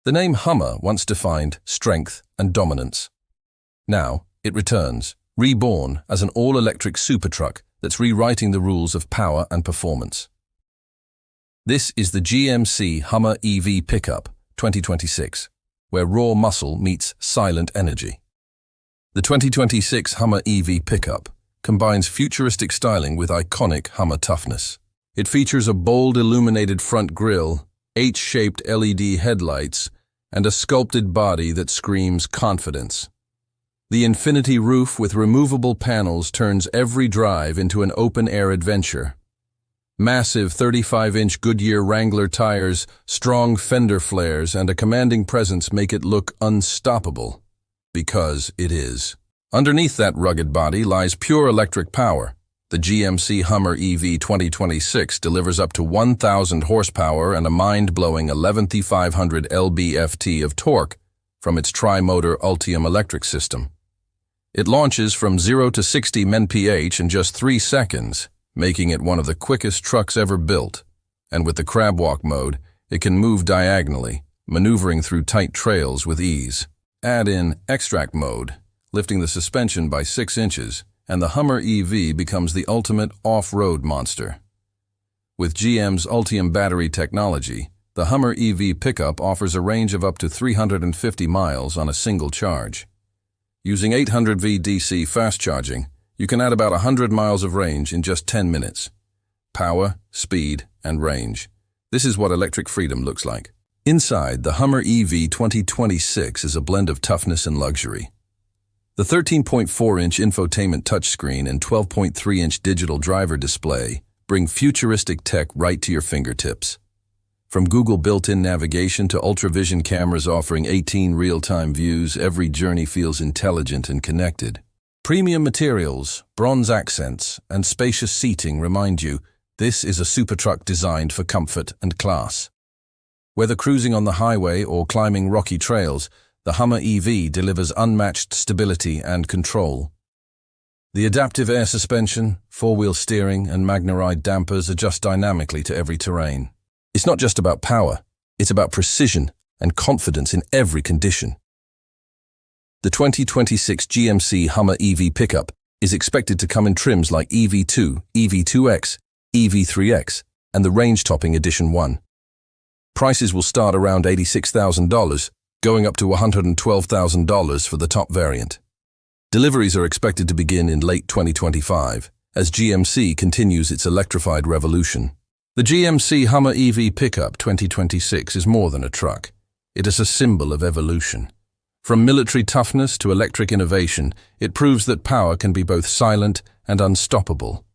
The name Hummer once defined strength and dominance. Now, it returns, reborn as an all-electric supertruck that's rewriting the rules of power and performance. This is the GMC Hummer EV Pickup 2026, where raw muscle meets silent energy. The 2026 Hummer EV Pickup combines futuristic styling with iconic Hummer toughness. It features a bold illuminated front grille, H-shaped LED headlights, and a sculpted body that screams confidence. The infinity roof with removable panels turns every drive into an open-air adventure. Massive 35-inch Goodyear Wrangler tires, strong fender flares, and a commanding presence make it look unstoppable. Because it is. Underneath that rugged body lies pure electric power. The GMC Hummer EV 2026 delivers up to 1,000 horsepower and a mind-blowing 11,500 lb-ft of torque from its tri-motor Ultium electric system. It launches from 0 to 60 mph in just 3 seconds, making it one of the quickest trucks ever built. And with the crab walk mode, it can move diagonally, maneuvering through tight trails with ease. Add in extract mode, lifting the suspension by 6 inches, and the Hummer EV becomes the ultimate off-road monster. With GM's Ultium battery technology, the Hummer EV Pickup offers a range of up to 350 miles on a single charge. Using 800V DC fast charging, you can add about 100 miles of range in just 10 minutes. Power, speed, and range. This is what electric freedom looks like. Inside, the Hummer EV 2026 is a blend of toughness and luxury. The 13.4-inch infotainment touchscreen and 12.3-inch digital driver display bring futuristic tech right to your fingertips. From Google built-in navigation to ultra-vision cameras offering 18 real-time views, every journey feels intelligent and connected. Premium materials, bronze accents, and spacious seating remind you this is a supertruck designed for comfort and class. Whether cruising on the highway or climbing rocky trails, the Hummer EV delivers unmatched stability and control. The adaptive air suspension, four-wheel steering, and MagneRide dampers adjust dynamically to every terrain. It's not just about power, it's about precision and confidence in every condition. The 2026 GMC Hummer EV Pickup is expected to come in trims like EV2, EV2X, EV3X, and the range-topping Edition 1. Prices will start around $86,000, going up to $112,000 for the top variant. Deliveries are expected to begin in late 2025, as GMC continues its electrified revolution. The GMC Hummer EV Pickup 2026 is more than a truck. It is a symbol of evolution. From military toughness to electric innovation, it proves that power can be both silent and unstoppable.